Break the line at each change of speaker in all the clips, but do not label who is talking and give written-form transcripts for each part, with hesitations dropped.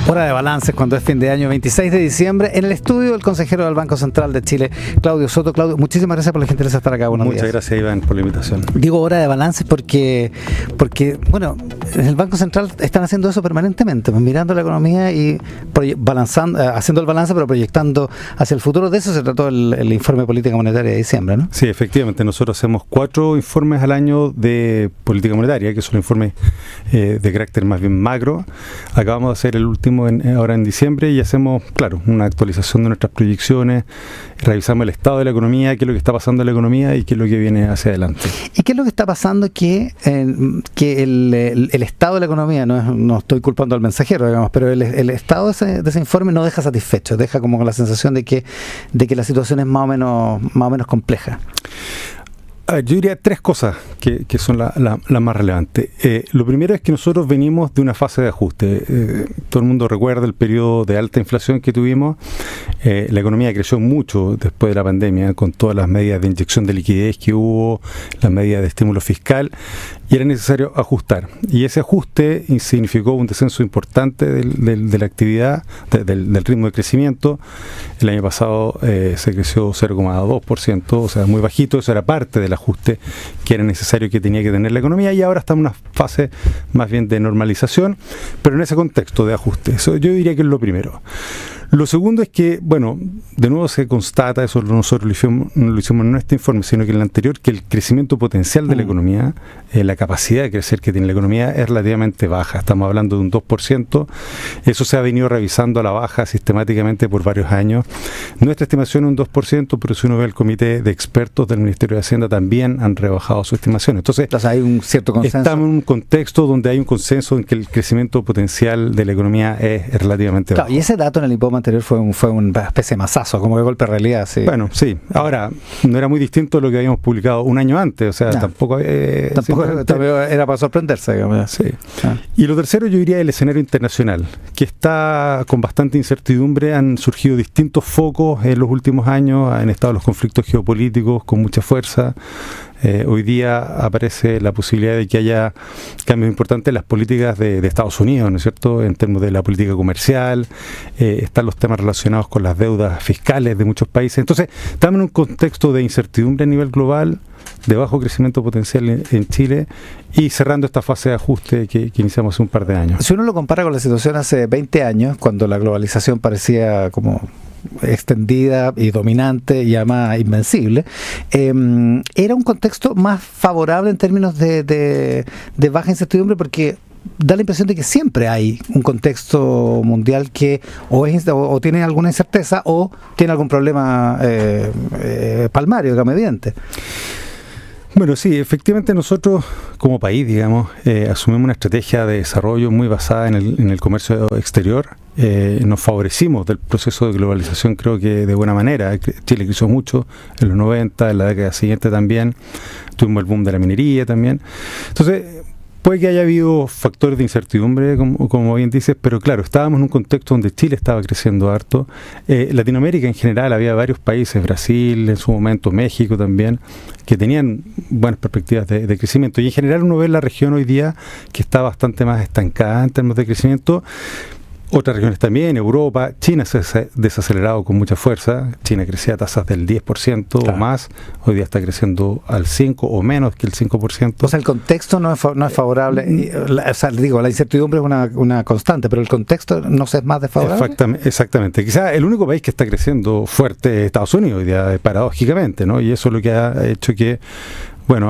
Hora de balances cuando es fin de año, 26 de diciembre, en el estudio del consejero del Banco Central de Chile, Claudio Soto. Claudio, muchísimas gracias por la gentileza de estar acá. Buenos días.
Muchas gracias, Iván, por la invitación.
Digo hora de balances porque, bueno, en el Banco Central están haciendo eso permanentemente, pues, mirando la economía y haciendo el balance, pero proyectando hacia el futuro. De eso se trató el informe de política monetaria de diciembre, ¿no?
Sí, efectivamente. Nosotros hacemos 4 informes al año de política monetaria, que son informes de carácter más bien macro. Acabamos de hacer el último ahora en diciembre y hacemos, claro, una actualización de nuestras proyecciones, revisamos el estado de la economía, qué es lo que está pasando en la economía y qué es lo que viene hacia adelante.
¿Y qué es lo que está pasando? Que el estado de la economía, no estoy culpando al mensajero, digamos, pero el estado de ese informe no deja satisfecho, deja como con la sensación de que la situación es más o menos compleja.
Yo diría 3 cosas que son las más relevantes. Lo primero es que nosotros venimos de una fase de ajuste. Todo el mundo recuerda el periodo de alta inflación que tuvimos. La economía creció mucho después de la pandemia, con todas las medidas de inyección de liquidez que hubo, las medidas de estímulo fiscal, y era necesario ajustar. Y ese ajuste significó un descenso importante de la actividad, del ritmo de crecimiento. El año pasado se creció 0,2%, o sea, muy bajito. Eso era parte del ajuste que era necesario, que tenía que tener la economía, y ahora está en una fase más bien de normalización, pero en ese contexto de ajuste. Eso yo diría que es lo primero. Lo segundo es que, bueno, de nuevo se constata, eso nosotros no lo hicimos en este informe, sino que en el anterior, que el crecimiento potencial de la economía, la capacidad de crecer que tiene la economía es relativamente baja. Estamos hablando de un 2%. Eso se ha venido revisando a la baja sistemáticamente por varios años. Nuestra estimación es un 2%, pero si uno ve el comité de expertos del Ministerio de Hacienda, también han rebajado su estimación. Entonces
hay un cierto consenso.
Estamos en un contexto donde hay un consenso en que el crecimiento potencial de la economía es relativamente bajo.
Y ese dato en el IPOM anterior fue una especie de mazazo, como de golpe de realidad. Sí.
Bueno, sí. Ahora, no era muy distinto a lo que habíamos publicado un año antes, o sea, tampoco
era para sorprenderse, digamos.
Sí. Y lo tercero, yo diría el escenario internacional, que está con bastante incertidumbre. Han surgido distintos focos en los últimos años, han estado los conflictos geopolíticos con mucha fuerza. Hoy día aparece la posibilidad de que haya cambios importantes en las políticas de Estados Unidos, ¿no es cierto?, en términos de la política comercial. Están los temas relacionados con las deudas fiscales de muchos países. Entonces, estamos en un contexto de incertidumbre a nivel global, de bajo crecimiento potencial en Chile, y cerrando esta fase de ajuste que iniciamos hace un par de años.
Si uno lo compara con la situación hace 20 años, cuando la globalización parecía como extendida y dominante y además invencible, era un contexto más favorable en términos de baja incertidumbre, porque da la impresión de que siempre hay un contexto mundial que o tiene alguna incerteza o tiene algún problema palmario, digamos, evidente.
Bueno, sí, efectivamente nosotros como país, digamos, asumimos una estrategia de desarrollo muy basada en el comercio exterior. Nos favorecimos del proceso de globalización, creo que de buena manera. Chile creció mucho en los 90, en la década siguiente también. Tuvimos el boom de la minería también. Entonces, puede que haya habido factores de incertidumbre, como bien dices, pero claro, estábamos en un contexto donde Chile estaba creciendo harto. Latinoamérica en general, había varios países, Brasil en su momento, México también, que tenían buenas perspectivas de crecimiento. Y en general uno ve la región hoy día que está bastante más estancada en términos de crecimiento. Otras regiones también, Europa. China se ha desacelerado con mucha fuerza. China crecía a tasas del 10% o más. Hoy día está creciendo al 5% o menos que el 5%.
O sea, el contexto no es favorable. La incertidumbre es una constante, pero el contexto no es más desfavorable.
Exactamente. Quizás el único país que está creciendo fuerte es Estados Unidos, hoy día, paradójicamente, ¿no? Y eso es lo que ha hecho que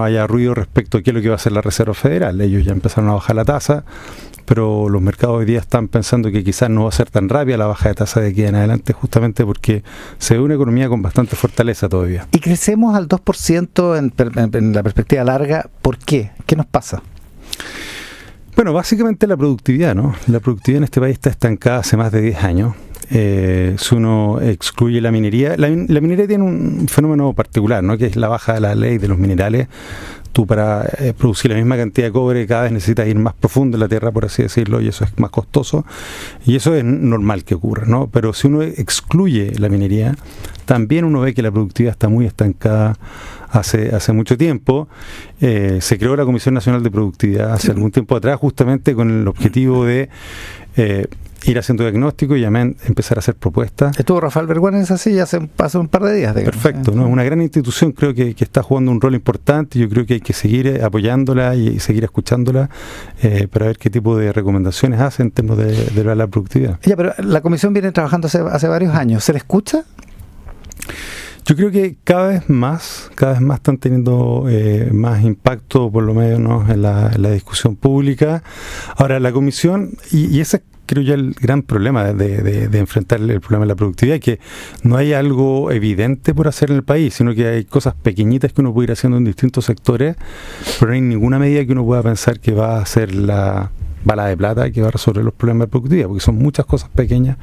haya ruido respecto a qué es lo que va a hacer la Reserva Federal. Ellos ya empezaron a bajar la tasa, pero los mercados hoy día están pensando que quizás no va a ser tan rápida la baja de tasa de aquí en adelante, justamente porque se ve una economía con bastante fortaleza todavía.
Y crecemos al 2% en la perspectiva larga. ¿Por qué? ¿Qué nos pasa?
Bueno, básicamente la productividad, ¿no? La productividad en este país está estancada hace más de 10 años. Si uno excluye la minería, la minería tiene un fenómeno particular, ¿no?, que es la baja de la ley de los minerales. Tú para producir la misma cantidad de cobre cada vez necesitas ir más profundo en la tierra, por así decirlo, y eso es más costoso, y eso es normal que ocurra, ¿no? Pero si uno excluye la minería, también uno ve que la productividad está muy estancada hace mucho tiempo. Se creó la Comisión Nacional de Productividad hace algún tiempo atrás, justamente con el objetivo de ir haciendo diagnóstico y empezar a hacer propuestas.
Estuvo Rafael Berguán en esa silla hace un par de días. Digamos.
Perfecto, ¿no? Es una gran institución, creo que está jugando un rol importante. Yo creo que hay que seguir apoyándola y seguir escuchándola para ver qué tipo de recomendaciones hace en términos de la productividad.
Ya, pero la comisión viene trabajando hace varios años. ¿Se le escucha?
Yo creo que cada vez más están teniendo más impacto, por lo menos en la discusión pública. Ahora, la comisión, y ese es creo yo el gran problema de enfrentar el problema de la productividad, que no hay algo evidente por hacer en el país, sino que hay cosas pequeñitas que uno puede ir haciendo en distintos sectores, pero no hay ninguna medida que uno pueda pensar que va a ser la bala de plata que va a resolver los problemas de productividad, porque son muchas cosas pequeñas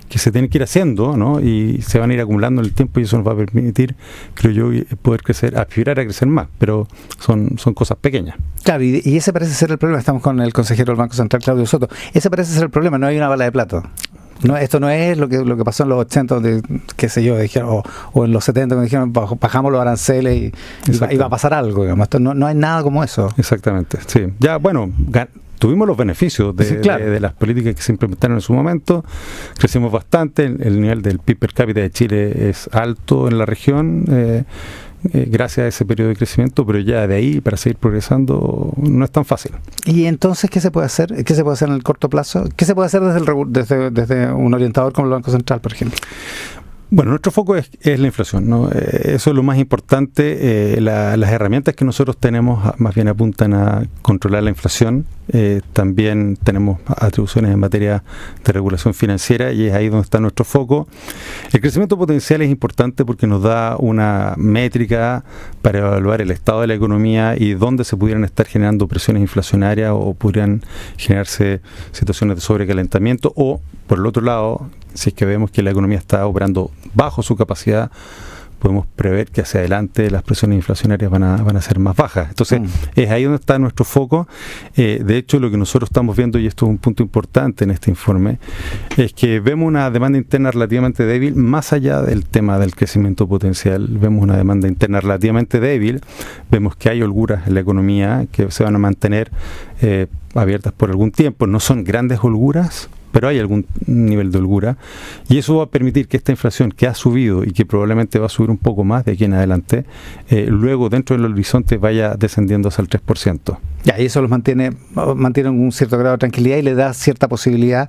que se tienen que ir haciendo, ¿no? Y se van a ir acumulando en el tiempo y eso nos va a permitir, creo yo, poder crecer, aspirar a crecer más, pero son cosas pequeñas.
Claro, y ese parece ser el problema. Estamos con el consejero del Banco Central, Claudio Soto. Ese parece ser el problema, no hay una bala de plata. No, esto no es lo que pasó en los 80, donde, qué sé yo, dijeron, o en los 70, cuando dijeron bajamos los aranceles y va a pasar algo, digamos. Esto no hay nada como eso.
Exactamente, sí. Ya, bueno, tuvimos los beneficios de las políticas que se implementaron en su momento, crecimos bastante, el nivel del PIB per cápita de Chile es alto en la región, gracias a ese periodo de crecimiento, pero ya de ahí para seguir progresando no es tan fácil.
¿Y entonces qué se puede hacer? ¿Qué se puede hacer en el corto plazo? ¿Qué se puede hacer desde un orientador como el Banco Central, por ejemplo?
Bueno, nuestro foco es la inflación, ¿no? Eso es lo más importante. Las herramientas que nosotros tenemos más bien apuntan a controlar la inflación. También tenemos atribuciones en materia de regulación financiera y es ahí donde está nuestro foco. El crecimiento potencial es importante porque nos da una métrica para evaluar el estado de la economía y dónde se pudieran estar generando presiones inflacionarias o podrían generarse situaciones de sobrecalentamiento, o por el otro lado, si es que vemos que la economía está operando bajo su capacidad, podemos prever que hacia adelante las presiones inflacionarias van a ser más bajas. Entonces, es ahí donde está nuestro foco. De hecho, lo que nosotros estamos viendo, y esto es un punto importante en este informe, es que vemos una demanda interna relativamente débil, más allá del tema del crecimiento potencial. Vemos una demanda interna relativamente débil, vemos que hay holguras en la economía que se van a mantener abiertas por algún tiempo. No son grandes holguras, pero hay algún nivel de holgura, y eso va a permitir que esta inflación que ha subido y que probablemente va a subir un poco más de aquí en adelante, luego dentro del horizonte vaya descendiendo hacia el 3%.
Ya, y eso los mantiene un cierto grado de tranquilidad y le da cierta posibilidad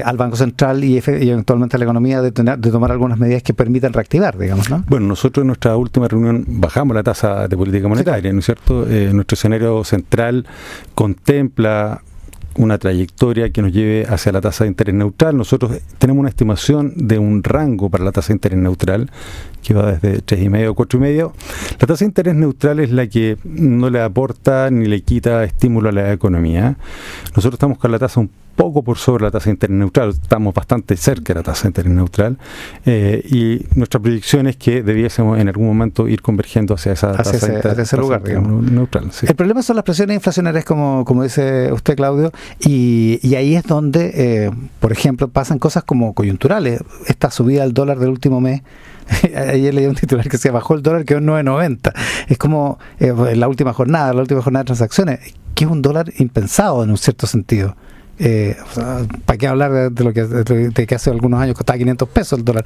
al Banco Central y eventualmente a la economía de tomar algunas medidas que permitan reactivar, digamos, ¿no?
Bueno, nosotros en nuestra última reunión bajamos la tasa de política monetaria, ¿no es cierto? Nuestro escenario central contempla una trayectoria que nos lleve hacia la tasa de interés neutral. Nosotros tenemos una estimación de un rango para la tasa de interés neutral que va desde 3,5 a 4,5. La tasa de interés neutral es la que no le aporta ni le quita estímulo a la economía. Nosotros estamos con la tasa un poco por sobre la tasa de interés neutral, estamos bastante cerca de la tasa de interés neutral, y nuestra proyección es que debiésemos en algún momento ir convergiendo hacia esa tasa
hacia ese lugar, digamos,
neutral. Sí.
El problema son las presiones inflacionarias, como dice usted, Claudio, y ahí es donde, por ejemplo, pasan cosas como coyunturales. Esta subida del dólar del último mes, ayer leí un titular que se bajó el dólar, quedó en 9.90. Es como en la última jornada de transacciones, que es un dólar impensado en un cierto sentido. ¿Para qué hablar de que hace algunos años costaba 500 pesos el dólar?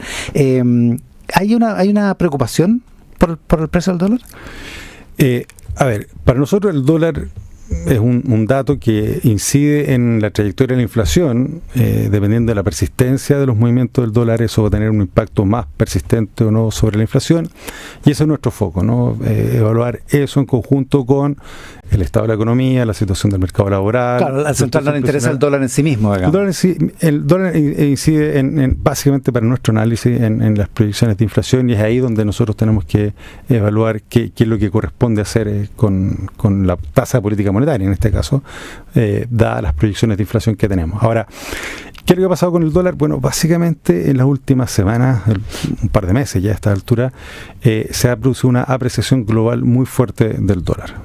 ¿Hay una preocupación por el precio del dólar?
A ver, para nosotros el dólar es un dato que incide en la trayectoria de la inflación. Dependiendo de la persistencia de los movimientos del dólar, eso va a tener un impacto más persistente o no sobre la inflación, y ese es nuestro foco, ¿no? Evaluar eso en conjunto con el estado de la economía, la situación del mercado laboral.
Claro, al central no le interesa el dólar en sí mismo, digamos.
El dólar incide básicamente para nuestro análisis en las proyecciones de inflación, y es ahí donde nosotros tenemos que evaluar qué es lo que corresponde hacer con la tasa de política monetaria, en este caso, dadas las proyecciones de inflación que tenemos. Ahora, ¿qué es lo que ha pasado con el dólar? Bueno, básicamente en las últimas semanas, un par de meses ya a esta altura, se ha producido una apreciación global muy fuerte del dólar.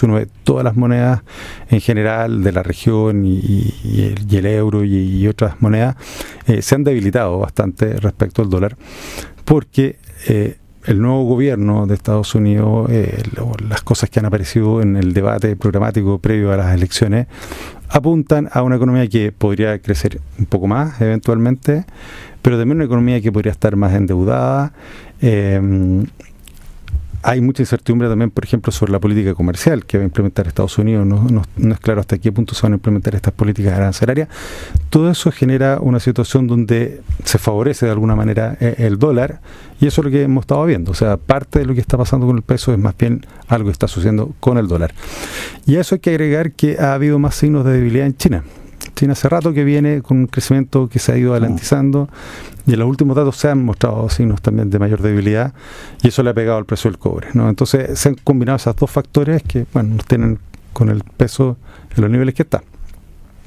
Uno ve todas las monedas en general de la región y el euro y otras monedas se han debilitado bastante respecto al dólar, porque el nuevo gobierno de Estados Unidos, las cosas que han aparecido en el debate programático previo a las elecciones, apuntan a una economía que podría crecer un poco más eventualmente, pero también una economía que podría estar más endeudada. Hay mucha incertidumbre también, por ejemplo, sobre la política comercial que va a implementar Estados Unidos. No es claro hasta qué punto se van a implementar estas políticas arancelarias. Todo eso genera una situación donde se favorece de alguna manera el dólar, y eso es lo que hemos estado viendo. O sea, parte de lo que está pasando con el peso es más bien algo que está sucediendo con el dólar. Y a eso hay que agregar que ha habido más signos de debilidad en China. China hace rato que viene con un crecimiento que se ha ido alentizando, y en los últimos datos se han mostrado signos también de mayor debilidad, y eso le ha pegado al precio del cobre, ¿no? Entonces se han combinado esos dos factores que, bueno, nos tienen con el peso en los niveles que está.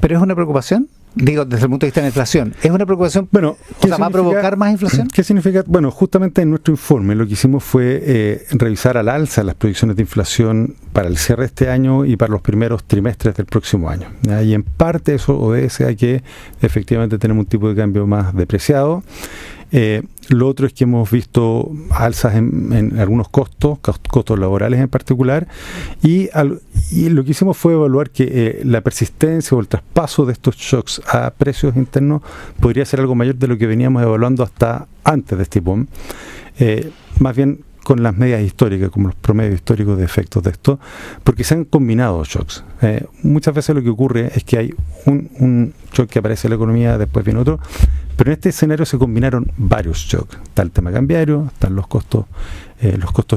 ¿Pero es una preocupación? Digo, desde el punto de vista de la inflación, ¿es una preocupación?
Bueno,
o sea, ¿va a provocar más inflación?
¿Qué significa? Bueno, justamente en nuestro informe lo que hicimos fue revisar al alza las proyecciones de inflación para el cierre de este año y para los primeros trimestres del próximo año, ¿ya? Y en parte eso obedece a que efectivamente tenemos un tipo de cambio más depreciado. Lo otro es que hemos visto alzas en algunos costos laborales en particular, y lo que hicimos fue evaluar que la persistencia o el traspaso de estos shocks a precios internos podría ser algo mayor de lo que veníamos evaluando hasta antes de este boom, más bien con las medias históricas, como los promedios históricos de efectos de esto, porque se han combinado shocks. Muchas veces lo que ocurre es que hay un shock que aparece en la economía, después viene otro, pero en este escenario se combinaron varios shocks. Está el tema cambiario, están los costos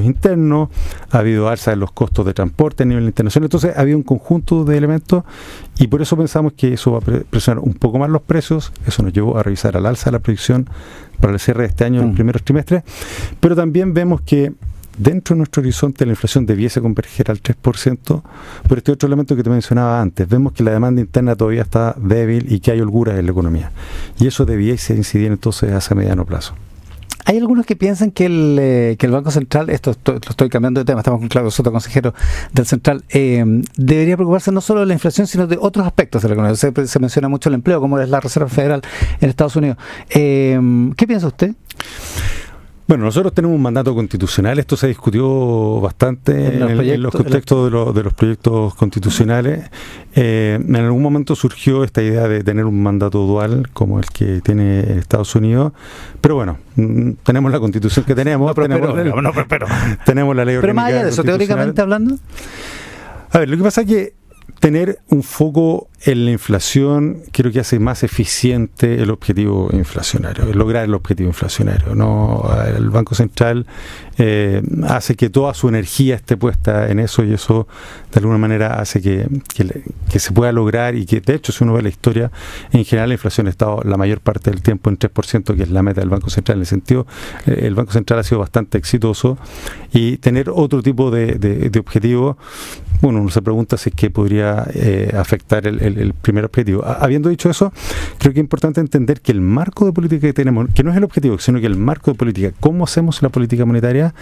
internos, ha habido alza en los costos de transporte a nivel internacional. Entonces ha habido un conjunto de elementos, y por eso pensamos que eso va a presionar un poco más los precios. Eso nos llevó a revisar al alza la predicción para el cierre de este año en los primeros trimestres, pero también vemos que dentro de nuestro horizonte la inflación debiese converger al 3%, por este otro elemento que te mencionaba antes. Vemos que la demanda interna todavía está débil y que hay holguras en la economía, y eso debiese incidir entonces hacia mediano plazo.
Hay algunos que piensan que el Banco Central, lo estoy cambiando de tema, estamos con Claudio Soto, consejero del Central, debería preocuparse no solo de la inflación, sino de otros aspectos de la economía. Se menciona mucho el empleo, como es la Reserva Federal en Estados Unidos. ¿Qué piensa usted?
Bueno, nosotros tenemos un mandato constitucional. Esto se discutió bastante en los contextos de los proyectos constitucionales. En algún momento surgió esta idea de tener un mandato dual como el que tiene Estados Unidos, pero bueno, tenemos la constitución que tenemos, tenemos la ley orgánica.
Pero más allá de eso, teóricamente hablando.
A ver, lo que pasa es que tener un foco en la inflación creo que hace más eficiente el objetivo inflacionario, lograr el objetivo inflacionario, ¿no? El Banco Central hace que toda su energía esté puesta en eso, y eso de alguna manera hace que se pueda lograr, y que de hecho, si uno ve la historia, en general la inflación ha estado la mayor parte del tiempo en 3%, que es la meta del Banco Central. En el sentido, el Banco Central ha sido bastante exitoso, y tener otro tipo de objetivo, bueno, uno se pregunta si es que podría afectar el primer objetivo. Habiendo dicho eso, creo que es importante entender que el marco de política que tenemos, que no es el objetivo, sino que el marco de política, cómo hacemos la política monetaria,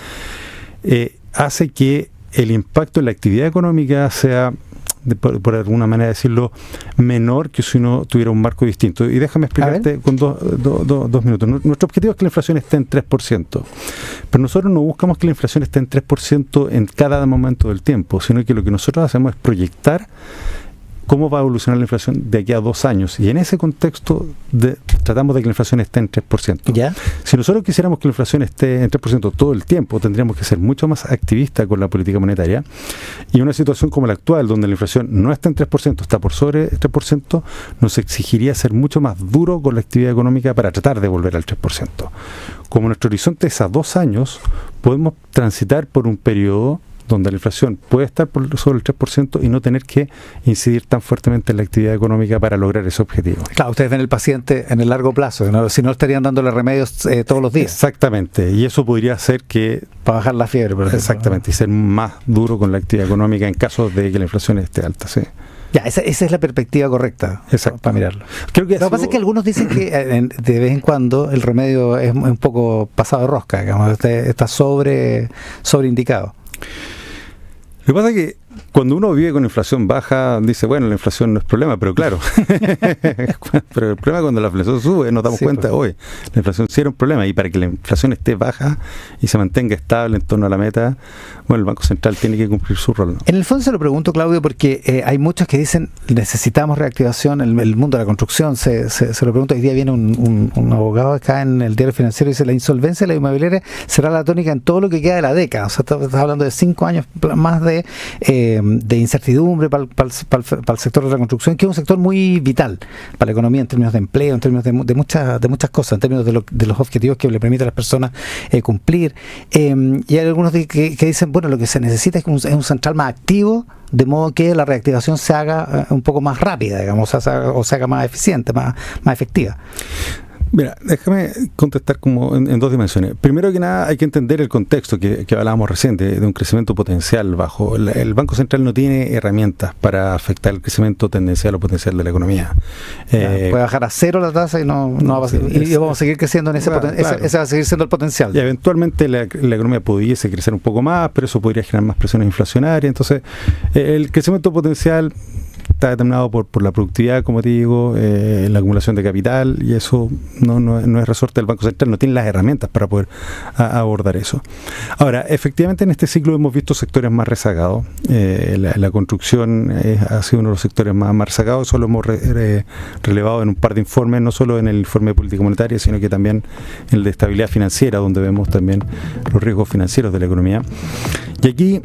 hace que el impacto en la actividad económica sea, por alguna manera decirlo, menor que si uno tuviera un marco distinto. Y déjame explicarte con dos minutos. Nuestro objetivo es que la inflación esté en 3%, pero nosotros no buscamos que la inflación esté en 3% en cada momento del tiempo, sino que lo que nosotros hacemos es proyectar cómo va a evolucionar la inflación de aquí a 2 años. Y en ese contexto tratamos de que la inflación esté en 3%.
¿Ya?
Si nosotros quisiéramos que la inflación esté en 3% todo el tiempo, tendríamos que ser mucho más activistas con la política monetaria. Y una situación como la actual, donde la inflación no está en 3%, está por sobre el 3%, nos exigiría ser mucho más duro con la actividad económica para tratar de volver al 3%. Como nuestro horizonte es a 2 años, podemos transitar por un periodo donde la inflación puede estar por sobre el 3% y no tener que incidir tan fuertemente en la actividad económica para lograr ese objetivo.
Claro, ustedes ven el paciente en el largo plazo, ¿no? Si no estarían dándole remedios todos los días.
Exactamente, y eso podría hacer que...
Para bajar la fiebre, por ejemplo.
Exactamente, y ser más duro con la actividad económica en caso de que la inflación esté alta, sí.
Ya, esa es la perspectiva correcta.
Exacto.
Para mirarlo.
Creo que
lo que pasa es que algunos dicen que de vez en cuando el remedio es un poco pasado de rosca, digamos, está sobreindicado.
Lo que pasa es que cuando uno vive con inflación baja, dice, bueno, la inflación no es problema, pero claro, pero el problema es cuando la inflación sube, nos damos cuenta hoy, la inflación sí era un problema, y para que la inflación esté baja y se mantenga estable en torno a la meta, bueno, el Banco Central tiene que cumplir su rol, ¿no?
En el fondo se lo pregunto, Claudio, porque hay muchos que dicen, necesitamos reactivación, el mundo de la construcción, se lo pregunto, hoy día viene un abogado acá en el Diario Financiero y dice, la insolvencia de la inmobiliaria será la tónica en todo lo que queda de la década, o sea, estás hablando de 5 años más de incertidumbre para el sector de la construcción, que es un sector muy vital para la economía en términos de empleo, en términos de muchas cosas, en términos de los objetivos que le permiten a las personas cumplir. Y hay algunos que dicen, bueno, lo que se necesita es un central más activo, de modo que la reactivación se haga un poco más rápida, digamos, o se haga más eficiente, más efectiva.
Mira, déjame contestar como en 2 dimensiones. Primero que nada, hay que entender el contexto que hablábamos recién de un crecimiento potencial bajo. El Banco Central no tiene herramientas para afectar el crecimiento tendencial o potencial de la economía.
Puede bajar a 0 la tasa y no va a y vamos a seguir creciendo en ese potencial. Ese va a seguir siendo el potencial.
Y eventualmente la economía pudiese crecer un poco más, pero eso podría generar más presiones inflacionarias. Entonces, el crecimiento potencial está determinado por la productividad, como te digo, la acumulación de capital, y eso no es resorte del Banco Central, no tiene las herramientas para poder abordar eso. Ahora, efectivamente en este ciclo hemos visto sectores más rezagados. La construcción ha sido uno de los sectores más rezagados, eso lo hemos relevado en un par de informes, no solo en el informe de política monetaria, sino que también en el de estabilidad financiera, donde vemos también los riesgos financieros de la economía. Y aquí,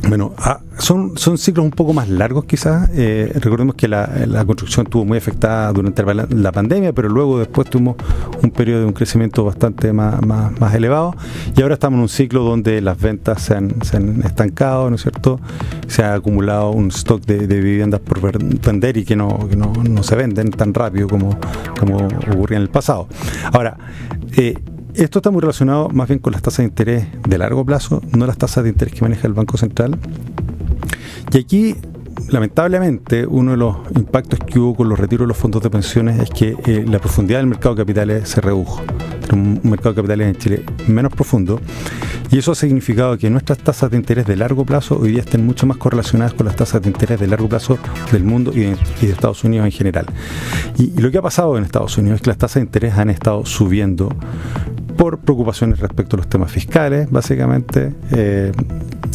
bueno, son ciclos un poco más largos quizás. Recordemos que la construcción estuvo muy afectada durante la pandemia, pero luego después tuvimos un periodo de un crecimiento bastante más elevado, y ahora estamos en un ciclo donde las ventas se han estancado, ¿no es cierto? Se ha acumulado un stock de viviendas por vender y que no se venden tan rápido como ocurría en el pasado. Ahora, esto está muy relacionado más bien con las tasas de interés de largo plazo, no las tasas de interés que maneja el Banco Central. Y aquí, lamentablemente, uno de los impactos que hubo con los retiros de los fondos de pensiones es que la profundidad del mercado de capitales se redujo. Tenemos un mercado de capitales en Chile menos profundo, y eso ha significado que nuestras tasas de interés de largo plazo hoy día estén mucho más correlacionadas con las tasas de interés de largo plazo del mundo y de Estados Unidos en general. Y lo que ha pasado en Estados Unidos es que las tasas de interés han estado subiendo por preocupaciones respecto a los temas fiscales, básicamente.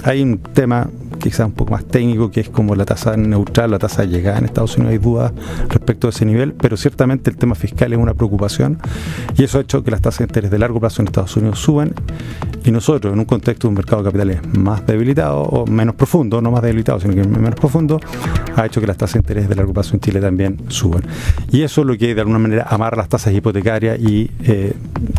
Hay un tema quizás un poco más técnico, que es como la tasa neutral, la tasa de llegada en Estados Unidos. Hay dudas respecto a ese nivel, pero ciertamente el tema fiscal es una preocupación, y eso ha hecho que las tasas de interés de largo plazo en Estados Unidos suban, y nosotros, en un contexto de un mercado de capitales más debilitado, o menos profundo, no más debilitado, sino que menos profundo, ha hecho que las tasas de interés de largo plazo en Chile también suban. Y eso es lo que de alguna manera amarra las tasas hipotecarias y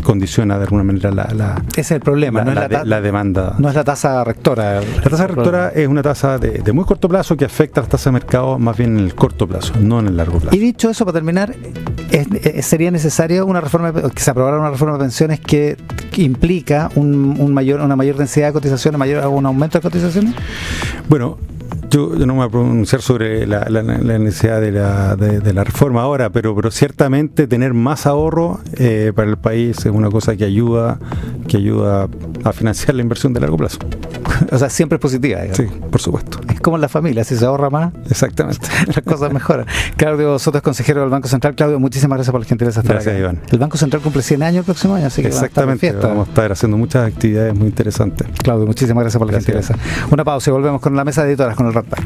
condiciona de alguna manera
ese es el problema,
la demanda.
No es la tasa rectora.
La tasa rectora es una tasa de muy corto plazo que afecta a las tasas de mercado más bien en el corto plazo, no en el largo plazo.
Y dicho eso, para terminar, ¿sería necesaria una reforma, que se aprobara una reforma de pensiones que implica una mayor densidad de cotizaciones, un aumento de cotizaciones?
Bueno, yo no me voy a pronunciar sobre la necesidad de la reforma ahora, pero ciertamente tener más ahorro para el país es una cosa que ayuda a financiar la inversión de largo plazo.
O sea, siempre es positiva, digamos.
Sí, por supuesto.
Es como en la familia, si se ahorra más,
exactamente,
las cosas mejoran. Claudio Soto es consejero del Banco Central. Claudio, muchísimas gracias por la gentileza de estar acá.
Gracias, Iván.
El Banco Central cumple 100 años el próximo año, así que
exactamente, vamos a estar haciendo muchas actividades muy interesantes.
Claudio, muchísimas gracias por la gentileza. Una pausa y volvemos con la mesa de editoras, con el Rat Pack.